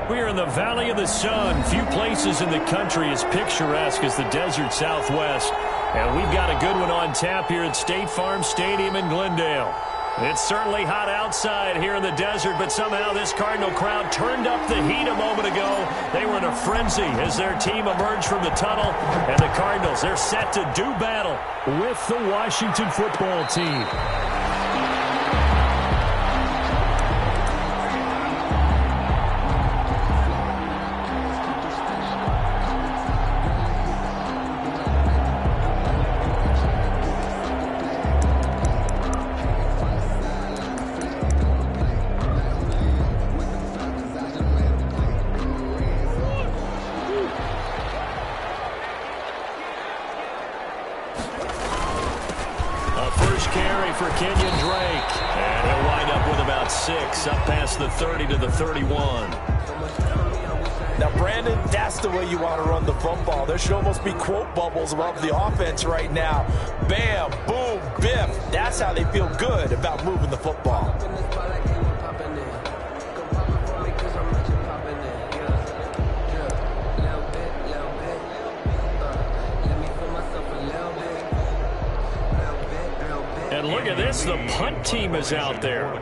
We're in the Valley of the Sun. Few places in the country as picturesque as the desert Southwest. And we've got a good one on tap here at State Farm Stadium in Glendale. It's certainly hot outside here in the desert, but somehow this Cardinal crowd turned up the heat a moment ago. They were in a frenzy as their team emerged from the tunnel. And the Cardinals, they're set to do battle with the Washington football team. Up past the 30 to the 31. Now, Brandon, that's the way you want to run the football. There should almost be quote bubbles above the offense right now. Bam, boom, biff. That's how they feel good about moving the football. And look at this, the punt team is out there.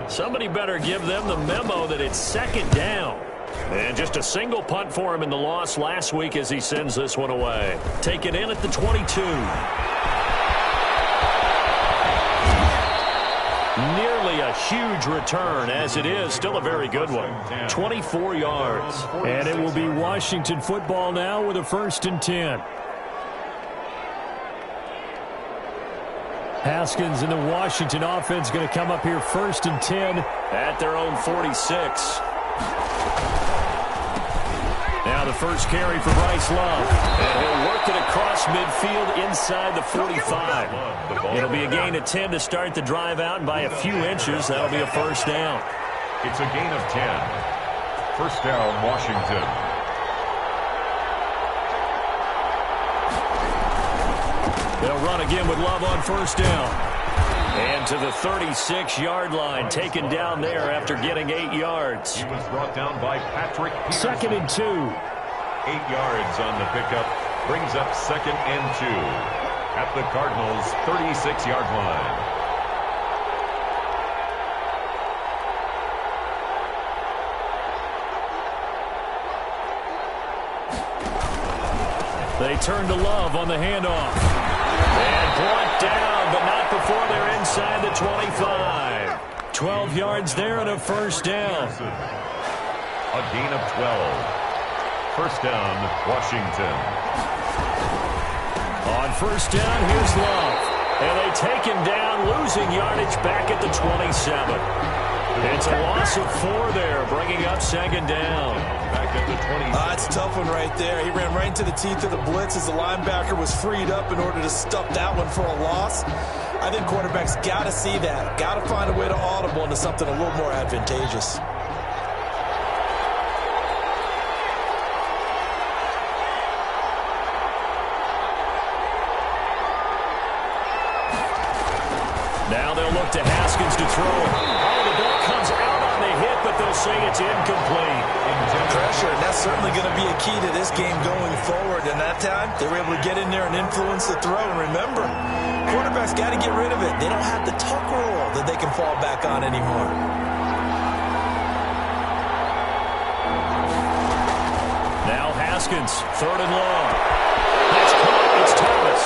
Somebody better give them the memo that it's second down. And just a single punt for him in the loss last week as he sends this one away. Take it in at the 22. Nearly a huge return, as it is still a very good one. 24 yards. And it will be Washington football now with a 1st and 10. Haskins and the Washington offense going to come up here 1st and 10 at their own 46. Now the first carry for Bryce Love. And he'll work it across midfield inside the 45. It'll be a gain of 10 to start the drive out, and by a few inches, that'll be a 1st down. It's a gain of 10. 1st down, Washington. They'll run again with Love on 1st down. And to the 36-yard line, taken down there after getting 8 yards. He was brought down by Patrick Peterson. 2nd and 2. 8 yards on the pickup. Brings up 2nd and 2 at the Cardinals' 36-yard line. They turn to Love on the handoff. And brought down, but not before they're inside the 25. 12 yards there and a 1st down. A gain of 12. 1st down, Washington. On 1st down, here's Love. And they take him down, losing yardage back at the 27. It's a loss of 4 there, bringing up 2nd down. Back at the 20. That's a tough one right there. He ran right into the teeth of the blitz as the linebacker was freed up in order to stuff that one for a loss. I think quarterbacks got to see that. Got to find a way to audible into something a little more advantageous. Now they'll look to Haskins to throw it. Oh, the ball comes out on the hit, but they'll say it's incomplete. Pressure, and that's certainly going to be a key to this game going forward. And that time, they were able to get in there and influence the throw. And remember, quarterbacks got to get rid of it. They don't have the tuck rule that they can fall back on anymore. Now Haskins, 3rd and long. That's caught. It's Thomas.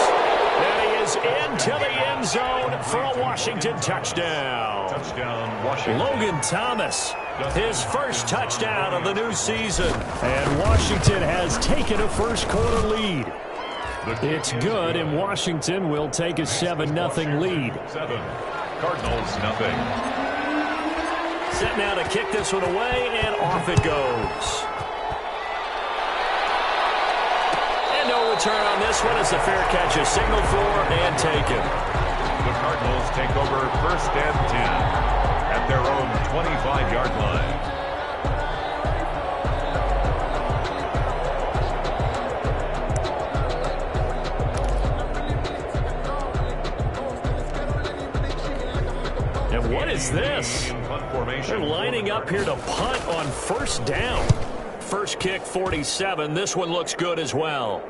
And he is into the end zone for a Washington touchdown. Touchdown, Washington. Logan Thomas, his 1st touchdown of the new season. And Washington has taken a 1st quarter lead. It's good, and Washington will take a 7-0 lead. 7. Cardinals, nothing. Set now to kick this one away, and off it goes. No return on this one as the fair catch is signaled for and taken. The Cardinals take over 1st and 10 at their own 25-yard line. And what is this? formation. They're lining up here to punt on first down. First kick, 47. This one looks good as well.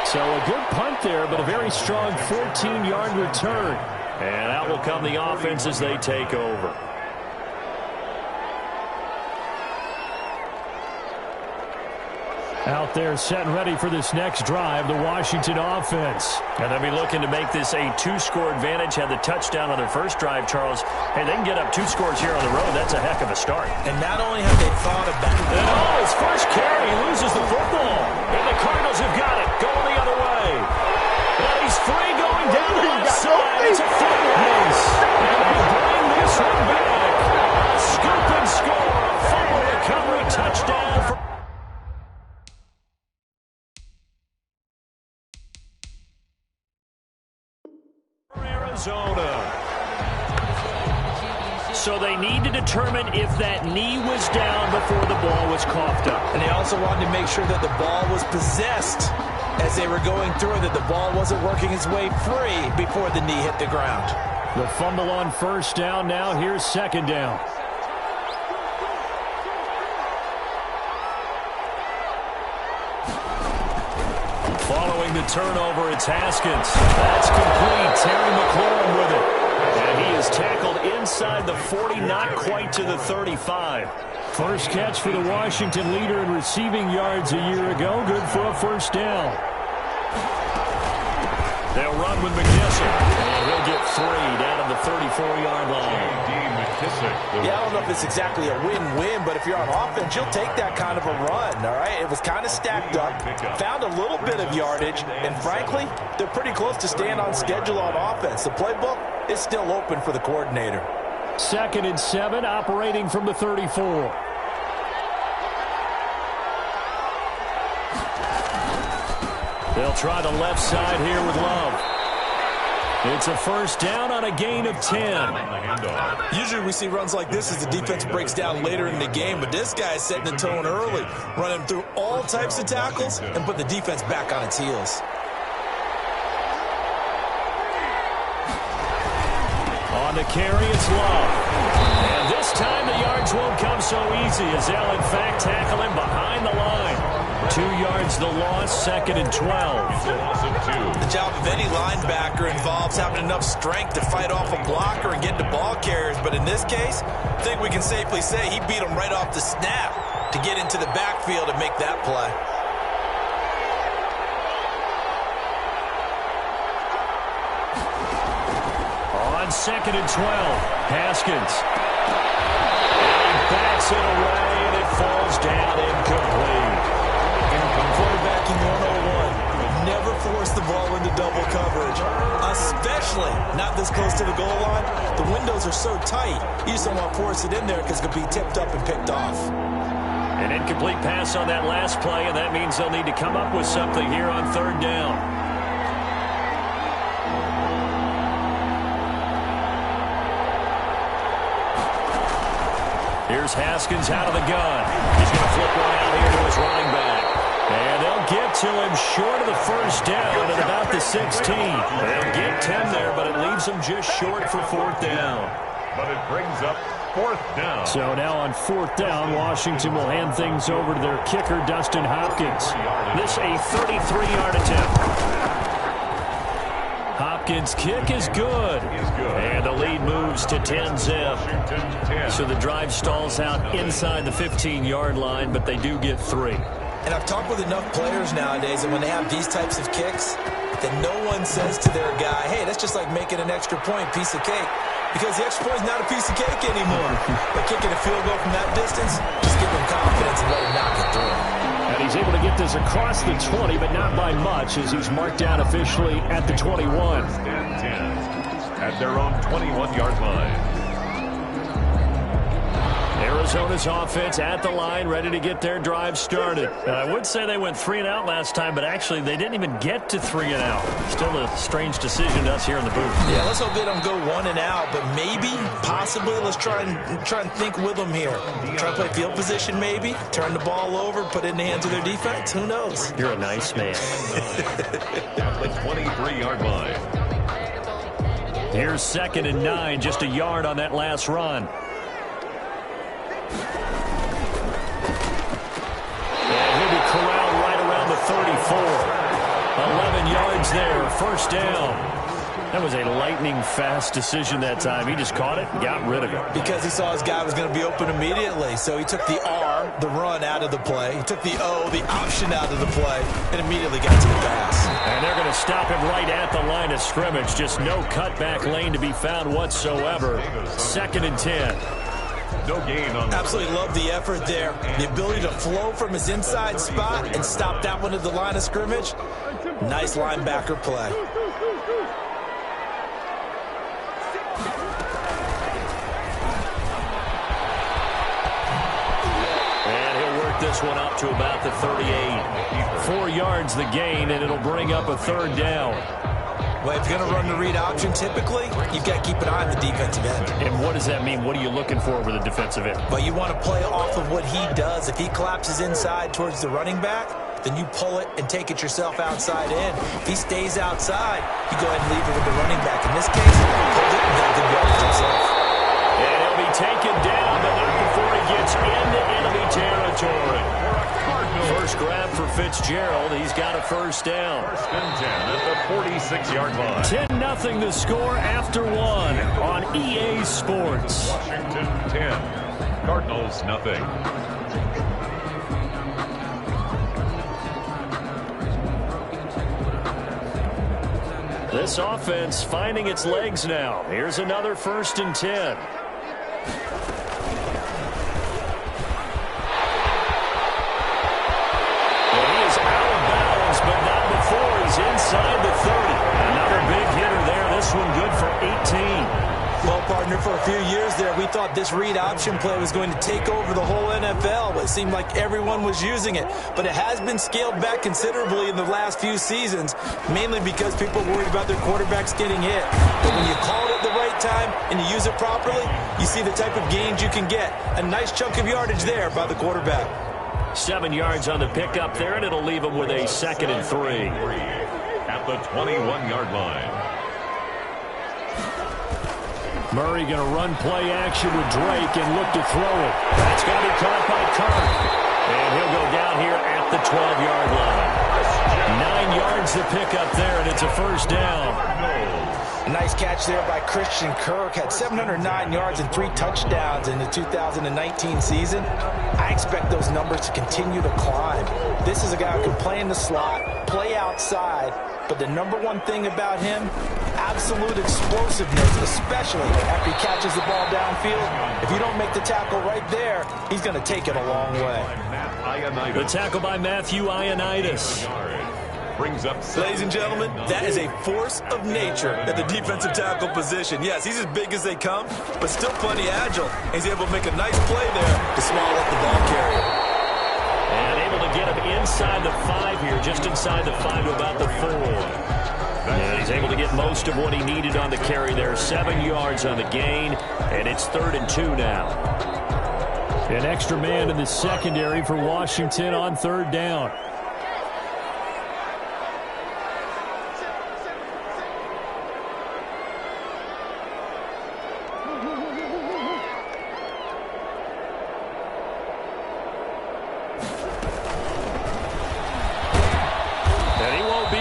So a good punt there, but a very strong 14-yard return. And out will come the offense as they take over. Out there set and ready for this next drive, the Washington offense. And they'll be looking to make this a two-score advantage. Had the touchdown on their first drive, Charles. Hey, they can get up 2 scores here on the road. That's a heck of a start. And not only have they thought about it. And his first carry, loses the football. And the Cardinals have got it, going the other way. And he's free going down the left side. It's a foot race. And they bring this one back. A scoop and score. A fumble recovery touchdown for Arizona. So they need to determine if that knee was down before the ball was coughed up. And they also wanted to make sure that the ball was possessed as they were going through, that the ball wasn't working its way free before the knee hit the ground. The fumble on first down. Now here's second down. Following the turnover, it's Haskins. That's complete. Terry McLaurin with it. And he is tackled inside the 40, not quite to the 35. First catch for the Washington leader in receiving yards a year ago. Good for a first down. They'll run with McKissick. And he'll get 3 down at the 34-yard line. Yeah, I don't know if it's exactly a win-win, but if you're on offense, you'll take that kind of a run, all right? It was kind of stacked up, found a little bit of yardage, and frankly, they're pretty close to staying on schedule on offense. The playbook is still open for the coordinator. 2nd and 7, operating from the 34. They'll try the left side here with Love. It's a first down on a gain of 10. Usually we see runs like this as the defense breaks down later in the game, but this guy is setting the tone early, running through all types of tackles and put the defense back on its heels. On the carry, it's Love. And this time the yards won't come so easy as they'll, in fact, tackle him behind the line. 2 yards the loss, 2nd and 12. The job of any linebacker involves having enough strength to fight off a blocker and get to ball carriers. But in this case, I think we can safely say he beat him right off the snap to get into the backfield and make that play. On 2nd and 12, Haskins. And he backs it away, and it falls down incomplete. Quarterbacking 101. Never force the ball into double coverage, especially not this close to the goal line. The windows are so tight, you just don't want to force it in there because it could be tipped up and picked off. An incomplete pass on that last play, and that means they'll need to come up with something here on 3rd down. Here's Haskins out of the gun. He's going to flip one out here to his running back. And they'll get to him short of the first down at about the 16. They'll get 10 there, but it leaves them just short for 4th down. But it brings up 4th down. So now on 4th down, Washington will hand things over to their kicker, Dustin Hopkins. This a 33-yard attempt. Hopkins' kick is good. And the lead moves to 10-zip. So the drive stalls out inside the 15-yard line, but they do get 3. And I've talked with enough players nowadays, and when they have these types of kicks, that no one says to their guy, hey, that's just like making an extra point, piece of cake. Because the extra point is not a piece of cake anymore. But kicking a field goal from that distance, just give them confidence and let them knock it through. And he's able to get this across the 20, but not by much, as he's marked down officially at the 21. And 10 at their own 21-yard line. Arizona's offense at the line, ready to get their drive started. And I would say they went 3 and out last time, but actually they didn't even get to 3 and out. Still a strange decision to us here in the booth. Yeah, let's hope they don't go 1 and out, but maybe, possibly, let's try and think with them here. Try to play field position maybe, turn the ball over, put it in the hands of their defense. Who knows? You're a nice man. At the 23-yard line. Here's 2nd and 9, just a yard on that last run. And he'll be corralled right around the 34. 11 yards there, first down. That was a lightning-fast decision that time. He just caught it and got rid of it. Because he saw his guy was going to be open immediately. So he took the R, the run, out of the play. He took the O, the option, out of the play, and immediately got to the pass. And they're going to stop him right at the line of scrimmage. Just no cutback lane to be found whatsoever. 2nd and 10. No gain on the Absolutely love the effort there. The ability to flow from his inside spot and stop that one at the line of scrimmage. Nice linebacker play. This one up to about the 38. 4 yards the gain, and it'll bring up a 3rd down. Well, if you're going to run the read option, typically, you've got to keep an eye on the defensive end. And what does that mean? What are you looking for with a defensive end? But you want to play off of what he does. If he collapses inside towards the running back, then you pull it and take it yourself outside in. If he stays outside, you go ahead and leave it with the running back. In this case, hold it and got a good yardage himself. And he'll be taken down, but not before he gets into enemy territory. First grab for Fitzgerald. He's got a first down. 1st and 10 at the 46-yard line. 10-0 the score after 1 on EA Sports. Washington 10, Cardinals nothing. This offense finding its legs now. Here's another 1st and 10. Inside the 30. Another big hitter there. This one good for 18. Well, partner, for a few years there, we thought this read option play was going to take over the whole NFL. It seemed like everyone was using it. But it has been scaled back considerably in the last few seasons, mainly because people are worried about their quarterbacks getting hit. But when you call it at the right time and you use it properly, you see the type of gains you can get. A nice chunk of yardage there by the quarterback. 7 yards on the pickup there, and it'll leave him with a 2nd and 3. At the 21-yard line. Murray going to run play action with Drake and look to throw it. That's going to be caught by Kirk. And he'll go down here at the 12-yard line. 9 yards to pick up there, and it's a first down. A nice catch there by Christian Kirk. Had 709 yards and 3 touchdowns in the 2019 season. I expect those numbers to continue to climb. This is a guy who can play in the slot, play outside, but the number one thing about him, absolute explosiveness, especially after he catches the ball downfield. If you don't make the tackle right there, he's going to take it a long way. The tackle by Matthew Ioannidis. Brings up. Ladies and gentlemen, that is a force of nature at the defensive tackle position. Yes, he's as big as they come, but still plenty agile. He's able to make a nice play there to swallow up the ball carrier. And able to get him inside the 5 here, just inside the 5 to about the 4. And he's able to get most of what he needed on the carry there. 7 yards on the gain, and it's 3rd and 2 now. An extra man in the secondary for Washington on 3rd down.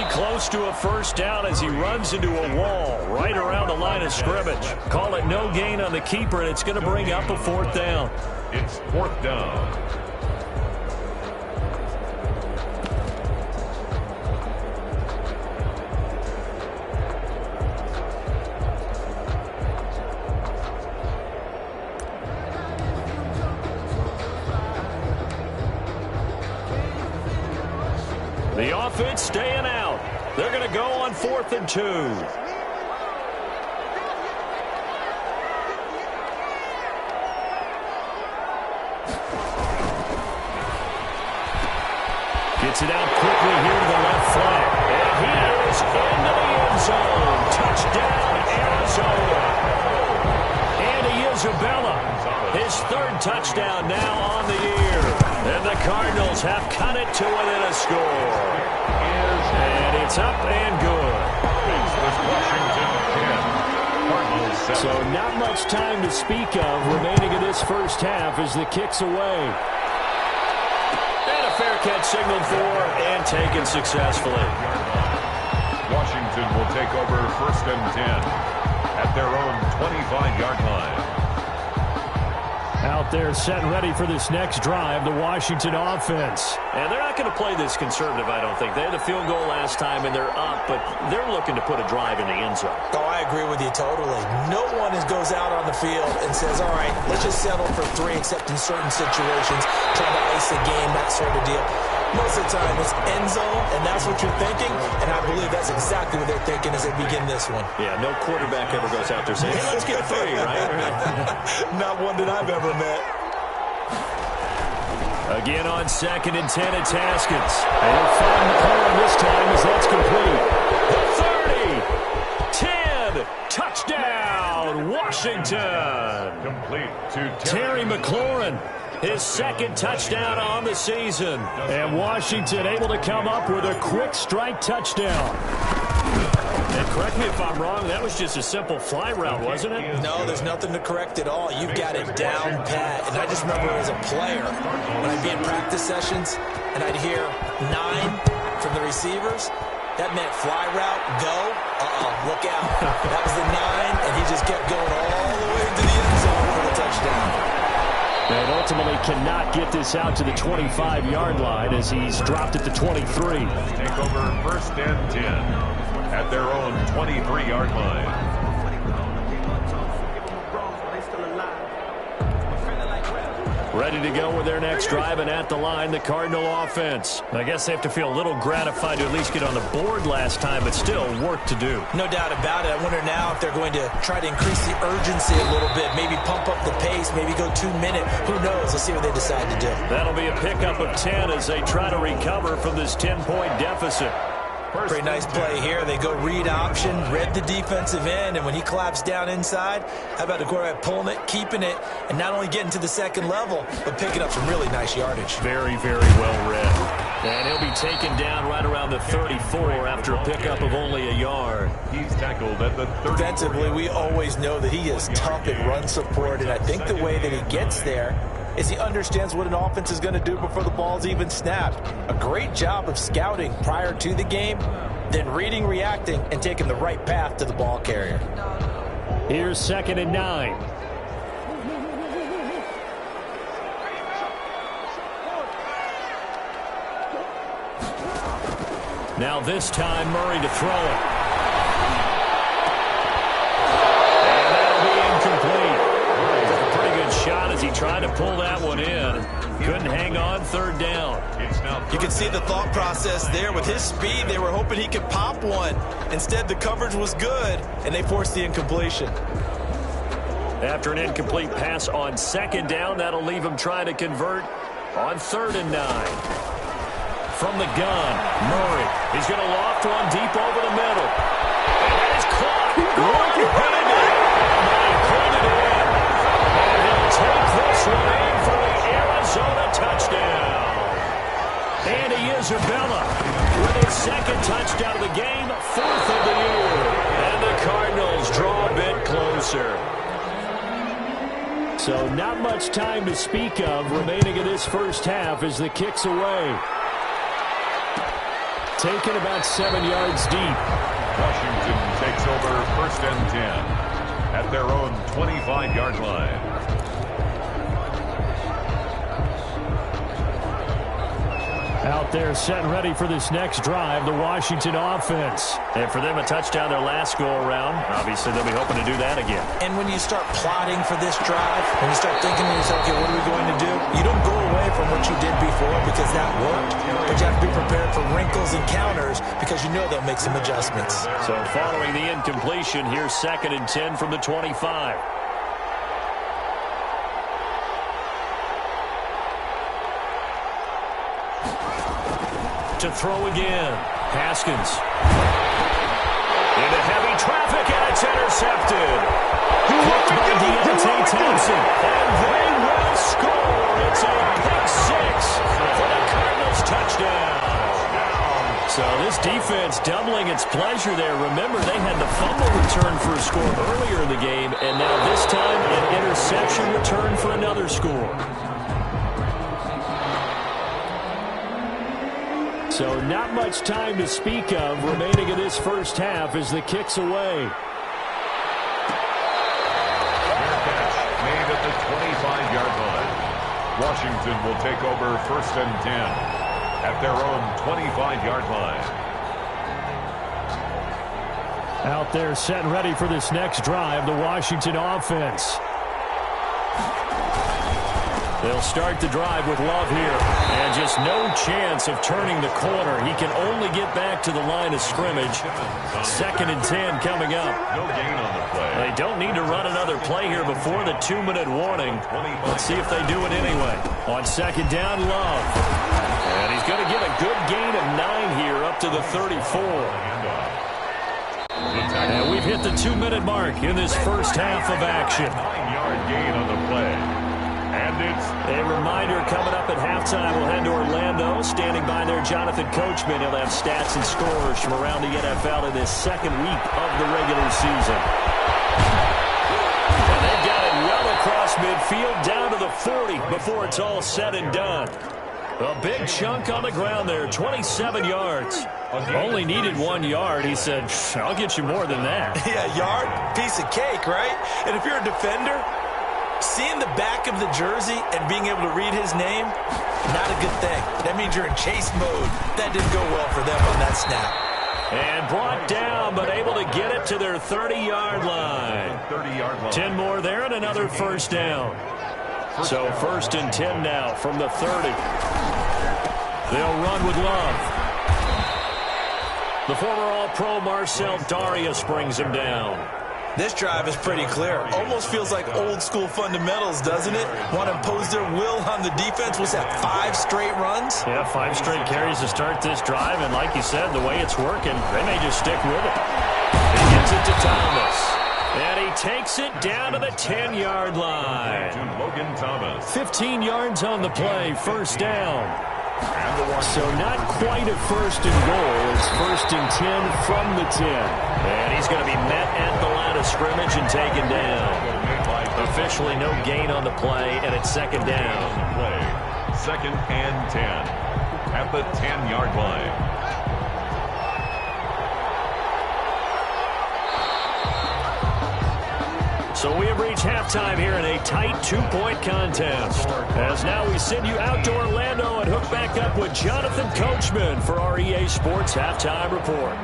Close to a first down as he runs into a wall right around the line of scrimmage. Call it no gain on the keeper, and it's going to bring up a 4th down. It's 4th down. The offense staying out. They're going to go on 4th and 2. Gets it out quickly here to the left flank. And he is into the end zone. Touchdown, Arizona. Andy Isabella, his 3rd touchdown now on the year. And the Cardinals have cut it to within a score. And it's up and good. Washington 10, Cardinals 7. So not much time to speak of remaining in this first half as the kick's away. And a fair catch signaled for and taken successfully. Washington will take over 1st and 10 at their own 25-yard line. Out there set and ready for this next drive, the Washington offense. And they're not going to play this conservative, I don't think. They had a field goal last time, and they're up, but they're looking to put a drive in the end zone. Oh, I agree with you totally. No one goes out on the field and says, all right, let's just settle for 3, except in certain situations, trying to ice a game, that sort of deal. Most of the time, it's end zone, and that's what you're thinking, and I believe that's exactly what they're thinking as they begin this one. Yeah, no quarterback ever goes out there saying, hey, let's get 3, right? Not one that I've ever met. Again on 2nd and 10, it's Haskins. And he'll find McLaurin this time as that's complete. The 30, 10, touchdown, Washington. Complete to Terry McLaurin. His 2nd touchdown on the season. And Washington able to come up with a quick strike touchdown. And correct me if I'm wrong, that was just a simple fly route, wasn't it? No, there's nothing to correct at all. You've got it down pat. And I just remember as a player, when I'd be in practice sessions, and I'd hear 9 from the receivers, that meant fly route, go, look out. That was the 9, and he just kept going all the way to the end zone for the touchdown. And ultimately cannot get this out to the 25-yard line as he's dropped at the 23. take over 1st and 10 at their own 23-yard line. Ready to go with their next drive, and at the line, the Cardinal offense. I guess they have to feel a little gratified to at least get on the board last time, but still work to do. No doubt about it. I wonder now if they're going to try to increase the urgency a little bit, maybe pump up the pace, maybe go 2-minute. Who knows? Let's see what they decide to do. That'll be a pickup of 10 as they try to recover from this 10-point deficit. Pretty nice play here. They go read option, read the defensive end, and when he collapsed down inside, how about the quarterback pulling it, keeping it, and not only getting to the 2nd level, but picking up some really nice yardage. Very, very well read. And he'll be taken down right around the 34 after a pickup of only a yard. He's tackled at the 30. Defensively, we always know that he is tough in run support, and I think the way that he gets there is he understands what an offense is going to do before the ball's even snapped. A great job of scouting prior to the game, then reading, reacting, and taking the right path to the ball carrier. Here's 2nd and 9. Now this time, Murray to throw it. And that'll be incomplete. Took a pretty good shot as he tried to pull that one in. Couldn't hang on, 3rd down. You can see the thought process there. With his speed, they were hoping he could pop one. Instead, the coverage was good, and they forced the incompletion. After an incomplete pass on 2nd down, that'll leave him trying to convert on 3rd and 9. From the gun, Murray. He's going to loft one deep over the middle. And that is caught. One-handed. And he pulled it in. And he'll take this one in for the Arizona touchdown. Andy Isabella with his 2nd touchdown of the game, 4th of the year. And the Cardinals draw a bit closer. So not much time to speak of remaining in this first half as the kick's away. Taken about 7 yards deep. Washington takes over 1st and 10 at their own 25-yard line. Out there set and ready for this next drive, the Washington offense. And for them, a touchdown their last go-around. Obviously, they'll be hoping to do that again. And when you start plotting for this drive, when you start thinking to yourself, okay, what are we going to do? You don't go away from what you did before because that worked. But you have to be prepared for wrinkles and counters because you know they'll make some adjustments. So following the incompletion, here's 2nd and 10 from the 25. To throw again. Haskins. Into heavy traffic, and it's intercepted. Hooked by Deontay Thompson. And they will score. It's a pick 6 for the Cardinals touchdown. So this defense defense doubling its pleasure there. Remember, they had the fumble return for a score earlier in the game, and now this time an interception return for another score. So not much time to speak of remaining in this first half as the kick's away. Fair catch made at the 25-yard line. Washington will take over 1st and 10 at their own 25-yard line. Out there set and ready for this next drive, the Washington offense. They'll start the drive with Love here. And just no chance of turning the corner. He can only get back to the line of scrimmage. 2nd and 10 coming up. No gain on the play. They don't need to run another play here before the 2-minute warning. Let's see if they do it anyway. On 2nd down, Love. And he's going to get a good gain of 9 here up to the 34. And we've hit the 2-minute mark in this first half of action. 9-yard gain on the play. And it's a reminder coming up at halftime. We'll head to Orlando. Standing by there, Jonathan Coachman. He'll have stats and scores from around the NFL in this 2nd week of the regular season. And they've got it well across midfield down to the 40 before it's all said and done. A big chunk on the ground there, 27 yards. Only needed 1 yard. He said, I'll get you more than that. Yeah, yard, piece of cake, right? And if you're a defender, seeing the back of the jersey and being able to read his name, not a good thing. That means you're in chase mode. That didn't go well for them on that snap. And brought down, but able to get it to their 30-yard line. 30-yard line. 10 more there and another first down. So 1st and 10 now from the 30. They'll run with Love. The former All-Pro Marcel Darius brings him down. This drive is pretty clear. Almost feels like old-school fundamentals, doesn't it? Want to impose their will on the defense. Was that 5 straight runs? Yeah, 5 straight carries to start this drive. And like you said, the way it's working, they may just stick with it. He gets it to Thomas. And he takes it down to the 10-yard line. To Logan Thomas. 15 yards on the play, first down. So not quite a 1st and goal. It's 1st and 10 from the 10. And he's going to be met at the line of scrimmage and taken down. Officially no gain on the play, and it's 2nd down. 2nd and 10 at the 10-yard line. So we have reached halftime here in a tight 2-point contest. As now we send you out to Orlando and hook back up with Jonathan Coachman for our EA Sports Halftime Report.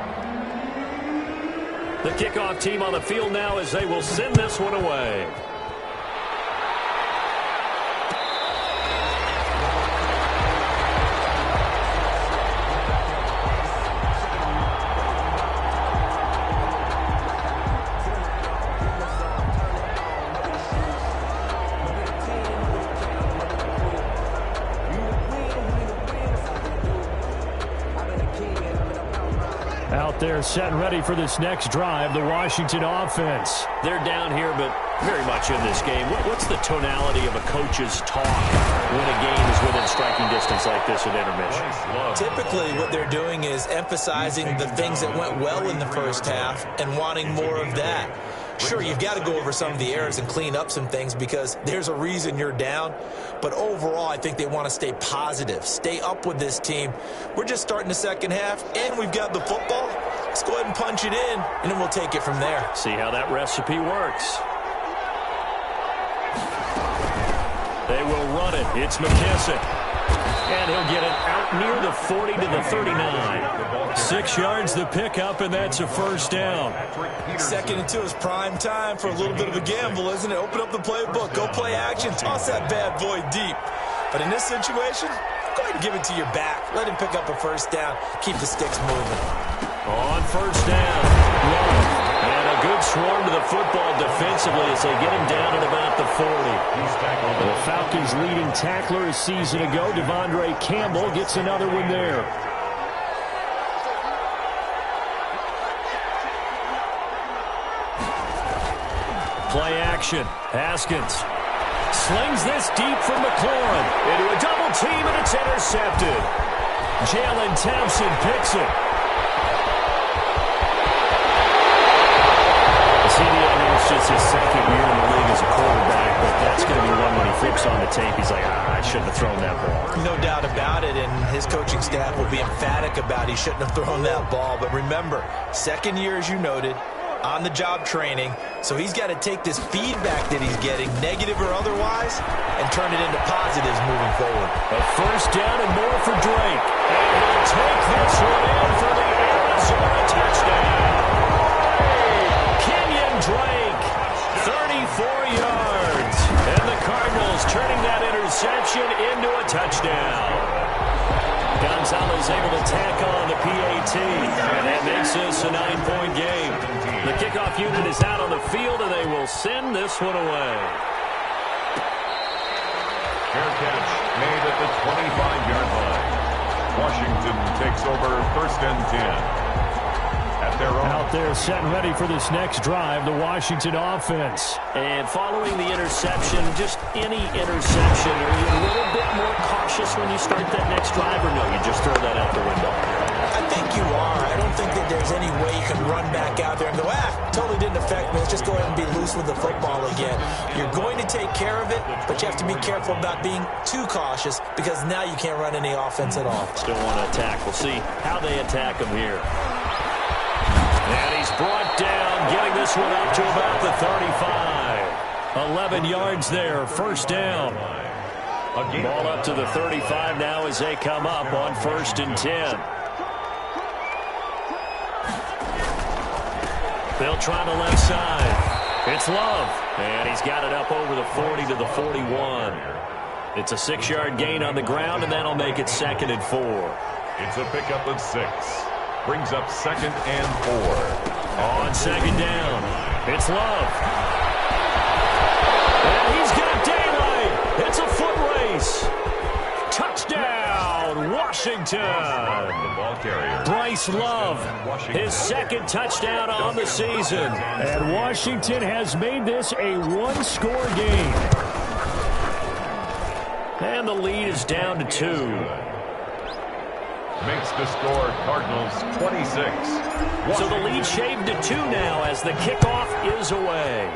The kickoff team on the field now as they will send this one away. Out there set and ready for this next drive, the Washington offense. They're down here, but very much in this game. What's the tonality of a coach's talk when a game is within striking distance like this at intermission? Typically, what they're doing is emphasizing the things that went well in the first half and wanting more of that. Sure, you've got to go over some of the errors and clean up some things because there's a reason you're down. But overall, I think they want to stay positive, stay up with this team. We're just starting the second half, and we've got the football. Let's go ahead and punch it in, and then we'll take it from there. See how that recipe works. They will run it. It's McKissick. And he'll get it out near the 40 to the 39. 6 yards the pickup, and that's a first down. 2nd and 2 is prime time for a little bit of a gamble, isn't it? Open up the playbook, go play action, toss that bad boy deep. But in this situation, go ahead and give it to your back. Let him pick up a first down. Keep the sticks moving. On first down, Love. And a good swarm to the football defensively as they get him down at about the 40. The Falcons' leading tackler a season ago, Devondre Campbell, gets another one there. Play action. Haskins slings this deep from McLaurin into a double team, and it's intercepted. Jalen Thompson picks it. it's just his second year in the league as a quarterback, but that's going to be one when he flips on the tape. He's like, I shouldn't have thrown that ball. No doubt about it, and his coaching staff will be emphatic about he shouldn't have thrown that ball. But remember, second year, as you noted, on-the-job training, so he's got to take this feedback that he's getting, negative or otherwise, and turn it into positives moving forward. A first down and more for Drake. And he'll take this one in for the Arizona touchdown. Kenyon Drake, 34 yards. And the Cardinals turning that interception into a touchdown. Gonzalez able to tack on the PAT, and that makes this a 9-point game. The kickoff unit is out on the field, and they will send this one away. Fair catch made at the 25-yard line. Washington takes over first and 10. At their own. Out there set and ready for this next drive, the Washington offense. And following the interception, just any interception, are you a little bit more cautious when you start that next drive, or no, you just throw that out the window? I think you are. I don't think that there's any way you can run back out there and go, totally didn't affect me. Let's just go ahead and be loose with the football again. You're going to take care of it, but you have to be careful about being too cautious because now you can't run any offense at all. Still want to attack. We'll see how they attack him here. And he's brought down, getting this one up to about the 35. 11 yards there, first down. Ball up to the 35 now as they come up on first and 10. They'll try the left side. It's Love. And he's got it up over the 40 to the 41. It's a 6-yard gain on the ground, and that'll make it 2nd and 4. It's a pickup of 6. Brings up 2nd and 4. On 2nd down, it's Love. And he's got daylight. It's a foot race. Touchdown, Washington. The ball carrier. Bryce Love, his 2nd touchdown on the season. And Washington has made this a one-score game. And the lead is down to 2. Makes the score Cardinals 26. So the lead shaved to 2 now as the kickoff is away.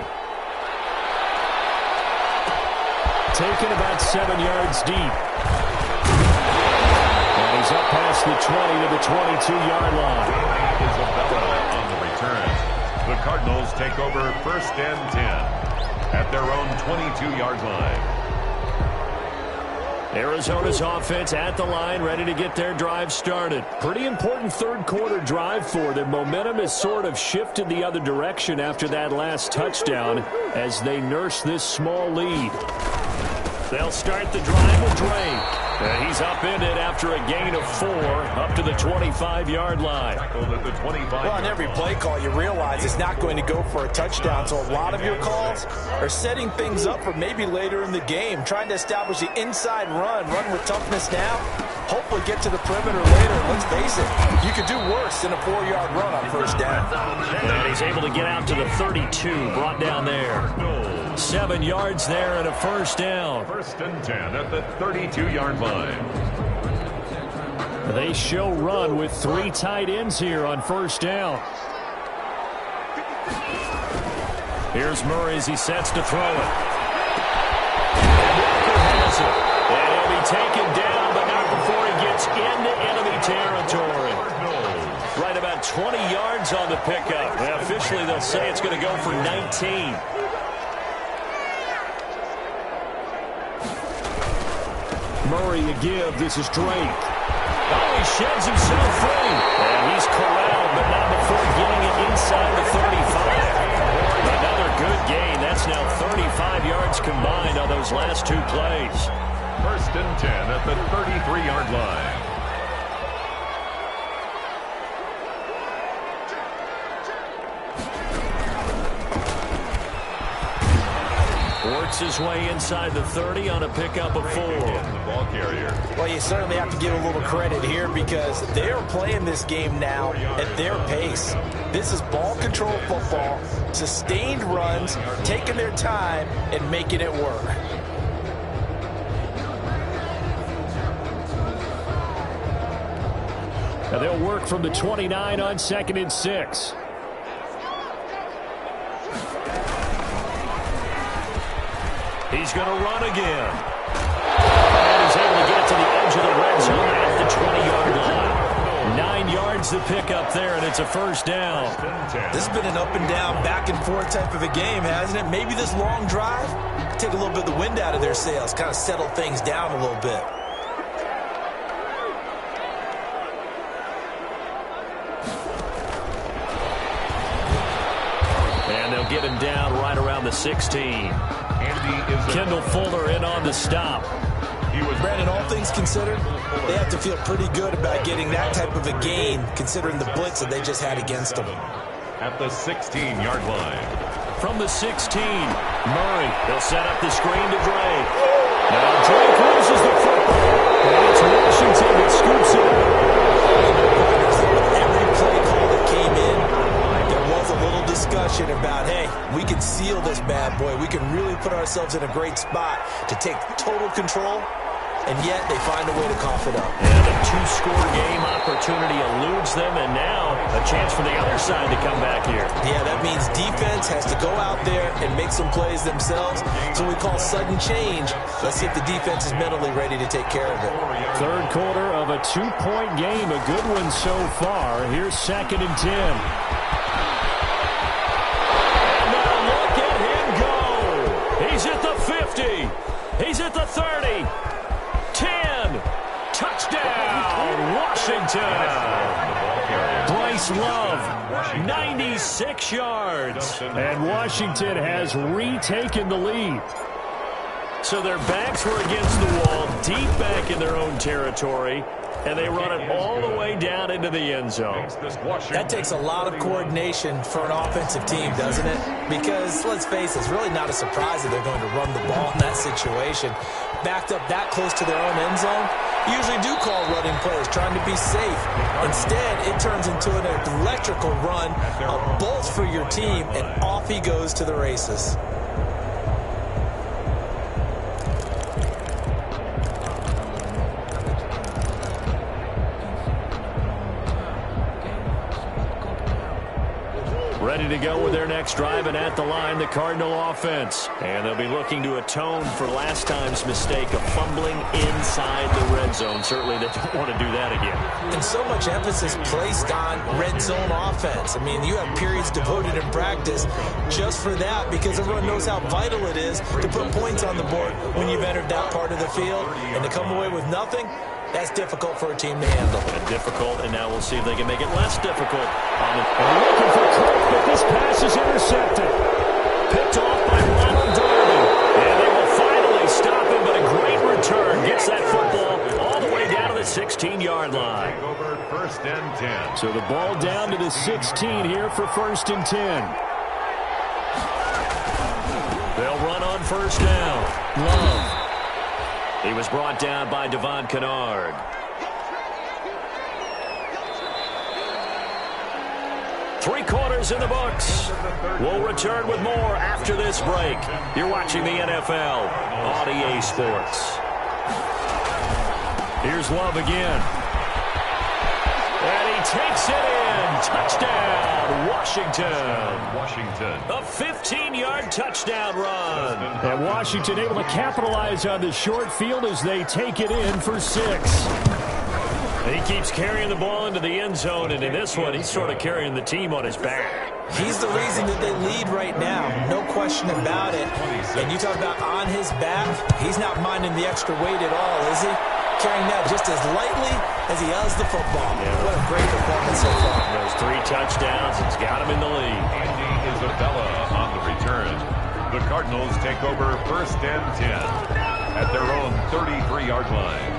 Taken about 7 yards deep. And he's up past the 20 to the 22-yard line. Isabella on the return. The Cardinals take over first and 10 at their own 22-yard line. Arizona's offense at the line, ready to get their drive started. Pretty important third-quarter drive for them. Momentum has sort of shifted the other direction after that last touchdown as they nurse this small lead. They'll start the drive with Drake. And he's upended after a gain of 4 up to the 25-yard line. Well, on every play call, you realize it's not going to go for a touchdown. So a lot of your calls are setting things up for maybe later in the game, trying to establish the inside run with toughness now, hopefully get to the perimeter later. Let's face it, you could do worse than a 4-yard run on first down. And he's able to get out to the 32, brought down there. 7 yards there and a first down. First and 10 at the 32-yard line. They show run with 3 tight ends here on first down. Here's Murray as he sets to throw it. And Walker has it. And he'll be taken down, but not before he gets into enemy territory. Right about 20 yards on the pickup. Well, officially, they'll say it's going to go for 19. Murray a give. This is Drake. Oh, he sheds himself free. And he's corralled, but not before getting it inside the 35. Another good gain. That's now 35 yards combined on those last 2 plays. First and 10 at the 33-yard line. Works his way inside the 30 on a pickup of 4. The ball carrier. Well, you certainly have to give a little credit here because they are playing this game now at their pace. This is ball control football, sustained runs, taking their time and making it work. Now they'll work from the 29 on 2nd and 6. He's going to run again. And he's able to get it to the edge of the red zone at the 20-yard line. 9 yards to pick up there, and it's a first down. This has been an up-and-down, back-and-forth type of a game, hasn't it? Maybe this long drive could take a little bit of the wind out of their sails, kind of settle things down a little bit. And they'll get him down right around the 16. Kendall Fuller in on the stop. Brandon, all things considered, they have to feel pretty good about getting that type of a gain, considering the blitz that they just had against them. At the 16-yard line. From the 16, Murray. They'll set up the screen to Drake. Now Drake loses the football. And it's Washington that scoops it up. Every play call that came in, there was a little discussion about, hey, we can seal this bad boy. We can really put ourselves in a great spot to take total control. And yet they find a way to cough it up. And a two-score game opportunity eludes them, and now a chance for the other side to come back here. Yeah, that means defense has to go out there and make some plays themselves. So we call sudden change. Let's see if the defense is mentally ready to take care of it. Third quarter of a two-point game, a good one so far. Here's 2nd and 10. And now look at him go. He's at the 50. He's at the 30. 10, touchdown, Washington. Bryce Love, 96 yards. And Washington has retaken the lead. So their backs were against the wall, deep back in their own territory, and they run it all the way down into the end zone. That takes a lot of coordination for an offensive team, doesn't it? Because, let's face it, it's really not a surprise that they're going to run the ball in that situation. Backed up that close to their own end zone, usually do call running plays, trying to be safe. Instead, it turns into an electrical run, a bolt for your team, and off he goes to the races. Ready to go with their next drive, and at the line, the Cardinal offense. And they'll be looking to atone for last time's mistake of fumbling inside the red zone. Certainly they don't want to do that again. And so much emphasis placed on red zone offense. I mean, you have periods devoted in practice just for that, because everyone knows how vital it is to put points on the board when you've entered that part of the field. And to come away with nothing, that's difficult for a team to handle. And difficult, and now we'll see if they can make it less difficult. And looking for Cook, but this pass is intercepted. Picked off by Ronald Darby. And they will finally stop him, but a great return. Gets that football all the way down to the 16-yard line. Over 1st and 10. So the ball down to the 16 here for 1st and 10. They'll run on 1st down. Love. He was brought down by Devon Kennard. Three quarters in the books. We'll return with more after this break. You're watching the NFL on EA Sports. Here's Love again. And he takes it in. Touchdown, Washington. A 15-yard touchdown run. And Washington able to capitalize on the short field as they take it in for 6. He keeps carrying the ball into the end zone, and in this one, he's sort of carrying the team on his back. He's the reason that they lead right now, no question about it. And you talk about on his back, he's not minding the extra weight at all, is he? Carrying that just as lightly as he does the football. Yeah. What a great performance so far. Those 3 touchdowns, it's got him in the lead. Andy Isabella on the return. The Cardinals take over 1st and 10 at their own 33-yard line.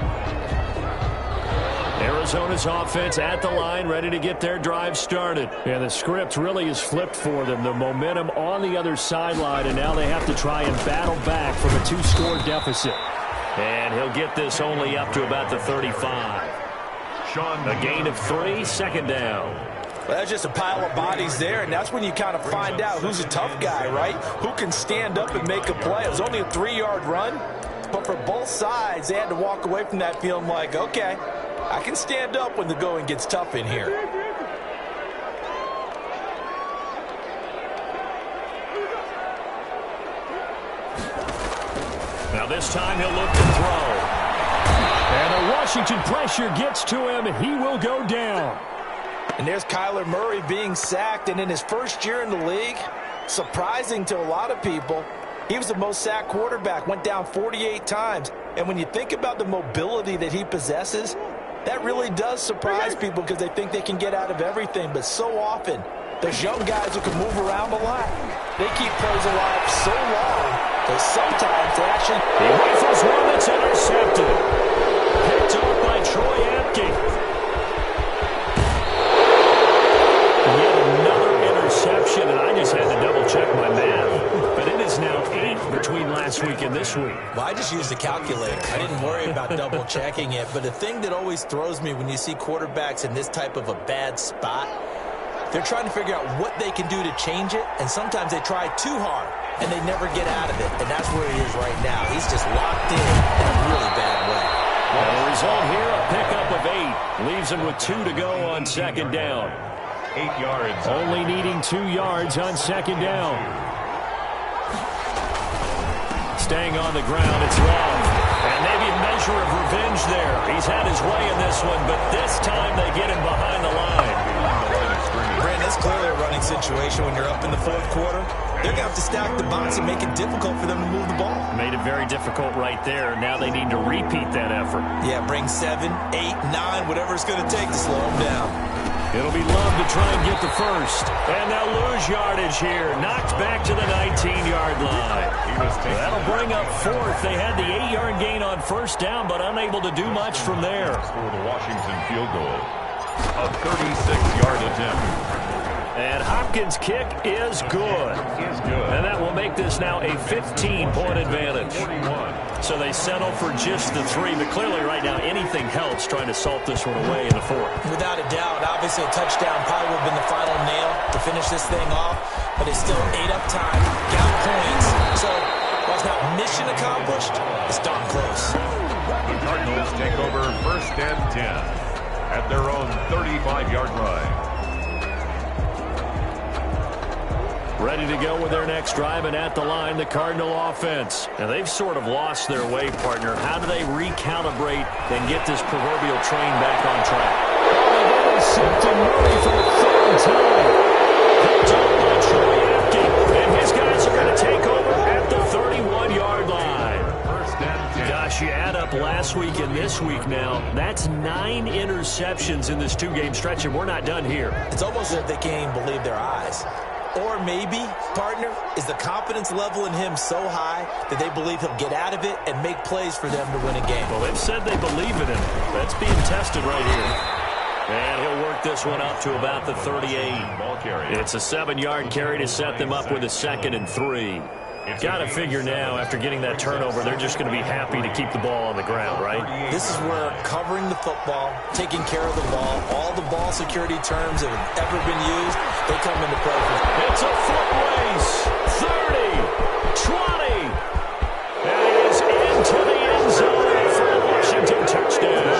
Arizona's offense at the line, ready to get their drive started. And the script really is flipped for them. The momentum on the other sideline, and now they have to try and battle back from a 2-score deficit. And he'll get this only up to about the 35. A gain of 3, 2nd down. Well, that's just a pile of bodies there, and that's when you kind of find out who's a tough guy, right? Who can stand up and make a play. It was only a 3-yard run, but for both sides, they had to walk away from that feeling like, okay, I can stand up when the going gets tough in here. this time he'll look to throw. And the Washington pressure gets to him. He will go down. And there's Kyler Murray being sacked, and in his first year in the league, surprising to a lot of people, he was the most sacked quarterback, went down 48 times. And when you think about the mobility that he possesses, that really does surprise people because they think they can get out of everything. But so often, those young guys who can move around a lot, they keep plays alive so long that sometimes they actually... He rifles one that's intercepted. Picked off by Troy Apke. Yet another interception, and I just had to double-check my math. But it is now 8 between last week and this week. Well, I just used a calculator. I didn't worry about double-checking it. But the thing that always throws me when you see quarterbacks in this type of a bad spot, they're trying to figure out what they can do to change it, and sometimes they try too hard, and they never get out of it. And that's where he is right now. He's just locked in a really bad way. Well, the result here, a pickup of 8. Leaves him with 2 to go on second down. 8 yards. Only needing 2 yards on second down. Staying on the ground, it's Love. And maybe a measure of revenge there. He's had his way in this one, but this time they get him behind the line. Brand, that's clearly a running situation when you're up in the fourth quarter. They're going to have to stack the box and make it difficult for them to move the ball. Made it very difficult right there. Now they need to repeat that effort. Yeah, bring 7, 8, 9, whatever it's going to take to slow them down. It'll be Love to try and get the first. And they'll lose yardage here. Knocked back to the 19-yard line. That'll bring up fourth. They had the 8-yard gain on first down, but unable to do much from there. For the Washington field goal. A 36-yard attempt. And Hopkins' kick is good. And that will make this now a 15-point advantage. So they settle for just the 3, but clearly right now anything helps trying to salt this one away in the fourth. Without a doubt, obviously a touchdown probably would have been the final nail to finish this thing off, but it's still 8 up time, got points. So while it's not mission accomplished, it's darn close. The Cardinals take over first and 10 at their own 35-yard line. Ready to go with their next drive, and at the line, the Cardinal offense. And they've sort of lost their way, partner. How do they recalibrate and get this proverbial train back on track? Oh, intercepting Murray for the third time. Picked up by Troy Apke. And his guys are going to take over at the 31-yard line. First and 10. Gosh, you add up last week and this week now. That's 9 interceptions in this 2-game stretch, and we're not done here. It's almost as if they can't even believe their eyes. Or maybe, partner, is the confidence level in him so high that they believe he'll get out of it and make plays for them to win a game. Well, they've said they believe in him. That's being tested right here. And he'll work this one up to about the 38. Ball carry. It's a 7-yard carry to set them up with a 2nd and 3. Got to figure now, after getting that turnover, they're just going to be happy to keep the ball on the ground, right? This is where covering the football, taking care of the ball, all the ball security terms that have ever been used, they come into play for them. It's a foot race. 30, 20. That is into the end zone for a Washington touchdown.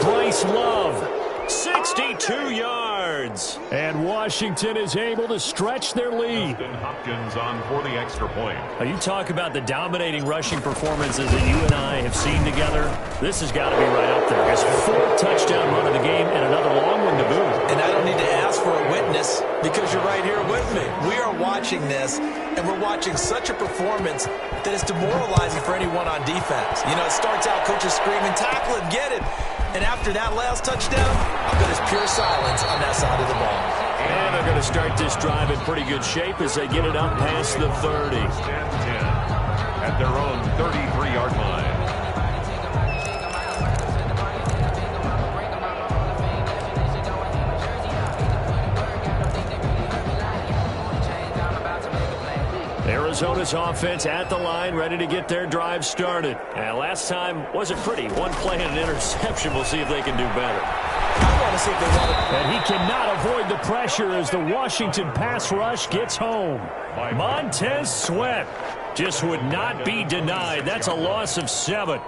Bryce Love, 62 yards. And Washington is able to stretch their lead. Hopkins on for the extra point. Now, you talk about the dominating rushing performances that you and I have seen together. This has got to be right up there. His 4th touchdown run of the game and another long one to boot. And I don't need to ask for a witness because you're right here with me. We are watching this, and we're watching such a performance that is demoralizing for anyone on defense. You know, it starts out coaches screaming, tackle him, get him. And after that last touchdown, I bet it's pure silence on that side of the ball. And they're going to start this drive in pretty good shape as they get it up past the 30. At their own 33-yard line. Arizona's offense at the line, ready to get their drive started. And last time wasn't pretty. One play and an interception. We'll see if they can do better. I want to see if they want to. And he cannot avoid the pressure as the Washington pass rush gets home. Montez Sweat just would not be denied. That's a loss of 7.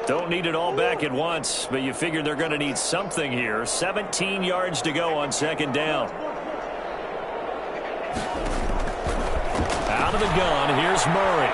Don't need it all back at once, but you figure they're going to need something here. 17 yards to go on second down. Out of the gun, here's Murray.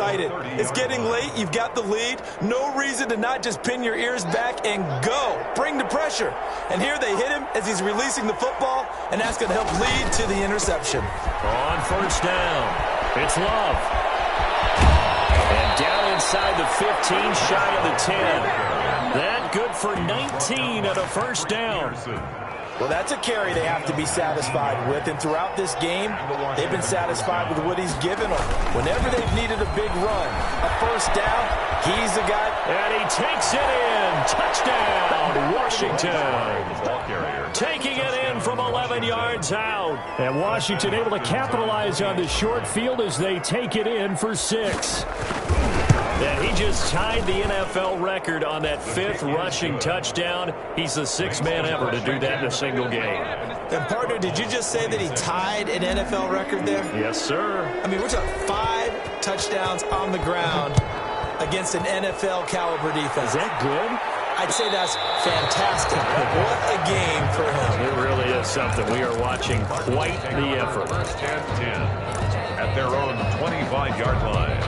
excited. It's getting late. You've got the lead. No reason to not just pin your ears back and go. Bring the pressure. And here they hit him as he's releasing the football, and that's going to help lead to the interception. On first down, it's Love. And down inside the 15, shy of the 10. That good for 19 at a first down. Well, that's a carry they have to be satisfied with, and throughout this game, they've been satisfied with what he's given them. Whenever they've needed a big run, a first down, he's the guy. And he takes it in. Touchdown, Washington. Taking it in from 11 yards out. And Washington able to capitalize on the short field as they take it in for 6. And he just tied the NFL record on that 5th rushing touchdown. He's the 6th man ever to do that in a single game. And, partner, did you just say that he tied an NFL record there? Yes, sir. I mean, we're talking 5 touchdowns on the ground against an NFL-caliber defense. Is that good? I'd say that's fantastic. What a game for him. It really is something. We are watching quite the effort. First and 10 at their own 25-yard line.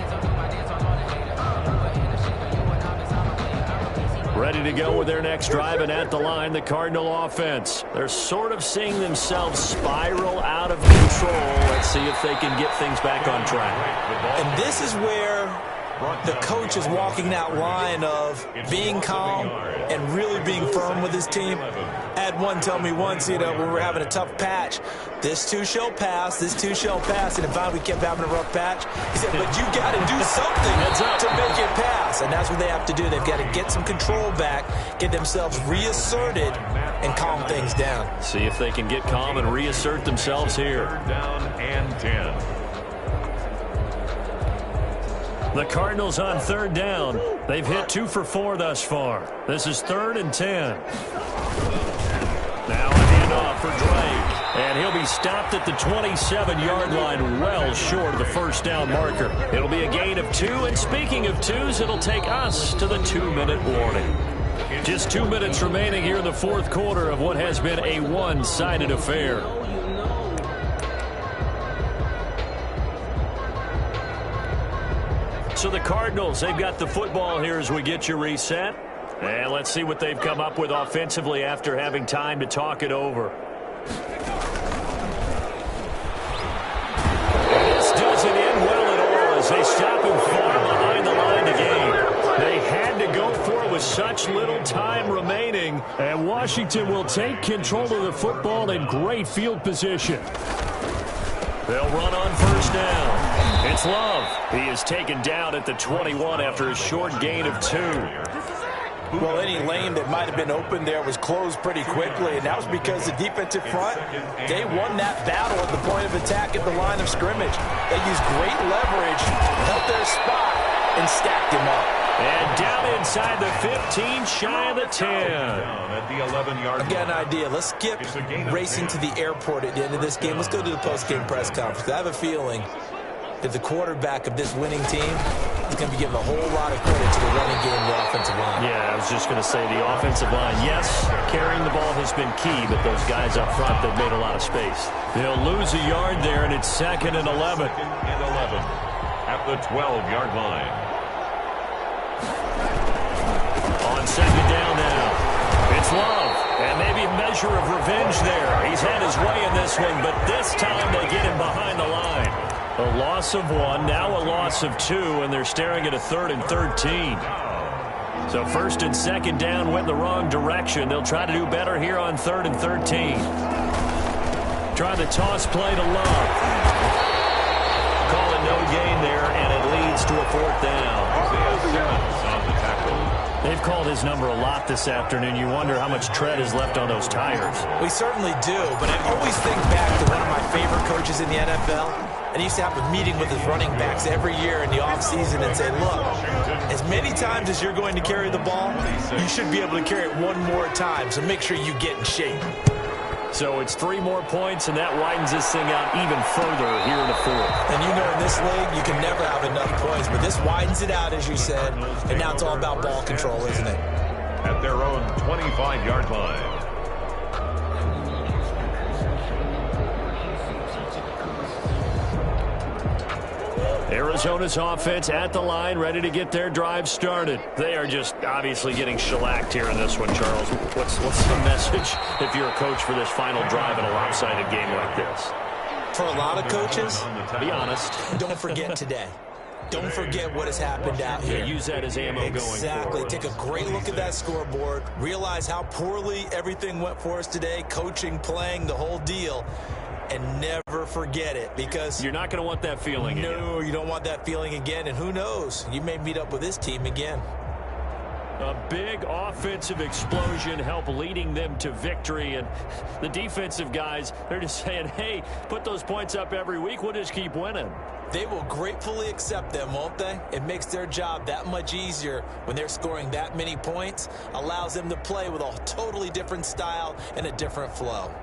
Ready to go with their next drive, and at the line, the Cardinal offense. They're sort of seeing themselves spiral out of control. Let's see if they can get things back on track. And this is where the coach is walking that line of being calm and really being firm with his team. I had one tell me once, when we were having a tough patch, this too shall pass, this too shall pass. And finally we kept having a rough patch. He said, but you got to do something to make it pass. And that's what they have to do. They've got to get some control back, get themselves reasserted, and calm things down. See if they can get calm and reassert themselves here. 3rd down and 10. The Cardinals on 3rd down. They've hit 2 for 4 thus far. This is 3rd and 10. Now a handoff for Drake. And he'll be stopped at the 27-yard line, well short of the first down marker. It'll be a gain of 2. And speaking of 2s, it'll take us to the 2-minute warning. Just 2 minutes remaining here in the 4th quarter of what has been a one-sided affair. So the Cardinals, they've got the football here as we get you reset. And let's see what they've come up with offensively after having time to talk it over. This doesn't end well at all as they stop him far behind the line to gain. They had to go for it with such little time remaining. And Washington will take control of the football in great field position. They'll run on first down. It's Love. He is taken down at the 21 after a short gain of 2. Well, any lane that might have been open there was closed pretty quickly, and that was because the defensive front, they won that battle at the point of attack at the line of scrimmage. They used great leverage, held their spot, and stacked him up. And down inside the 15, shy of the 10. At the 11-yard line. I've got an idea. Let's skip racing to the airport at the end of this game. Let's go to the post-game press conference. I have a feeling that the quarterback of this winning team is going to be giving a whole lot of credit to the running game and the offensive line. Yeah, I was just going to say the offensive line, yes, carrying the ball has been key, but those guys up front, they've made a lot of space. They'll lose a yard there, and it's 2nd and 11. 2nd and 11 at the 12-yard line. On 2nd down now, it's Love. And maybe a measure of revenge there. He's had his way in this one, but this time they get him behind the line. A loss of 1, now a loss of 2, and they're staring at a 3rd and 13. So 1st and 2nd down went the wrong direction. They'll try to do better here on 3rd and 13. Trying to toss play to Love. Call it no gain there, and it leads to a 4th down. They've called his number a lot this afternoon. You wonder how much tread is left on those tires. We certainly do, but I always think back to one of my favorite coaches in the NFL. And he used to have a meeting with his running backs every year in the offseason and say, look, as many times as you're going to carry the ball, you should be able to carry it one more time, so make sure you get in shape. So it's 3 more points, and that widens this thing out even further here in the 4th. And you know in this league, you can never have enough points, but this widens it out, as you said, and now it's all about ball control, isn't it? At their own 25-yard line. Arizona's offense at the line, ready to get their drive started. They are just obviously getting shellacked here in this one, Charles. What's the message if you're a coach for this final drive in a lopsided game like this? For a lot of coaches, be honest. Don't forget today. Don't forget what has happened out here. Yeah, use that as ammo going forward. Exactly. Take a great look at that scoreboard. Realize how poorly everything went for us today. Coaching, playing, the whole deal. And never forget it, because you're not going to want that feeling again. No, you don't want that feeling again. And who knows? You may meet up with this team again. A big offensive explosion helped leading them to victory. And the defensive guys, they're just saying, hey, put those points up every week. We'll just keep winning. They will gratefully accept them, won't they? It makes their job that much easier when they're scoring that many points. Allows them to play with a totally different style and a different flow.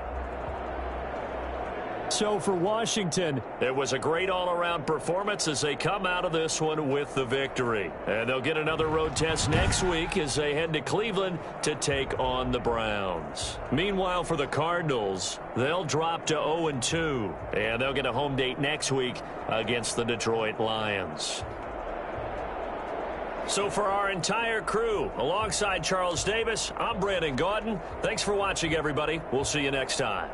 So for Washington, it was a great all-around performance as they come out of this one with the victory. And they'll get another road test next week as they head to Cleveland to take on the Browns. Meanwhile, for the Cardinals, they'll drop to 0-2, and they'll get a home date next week against the Detroit Lions. So for our entire crew, alongside Charles Davis, I'm Brandon Gaudin. Thanks for watching, everybody. We'll see you next time.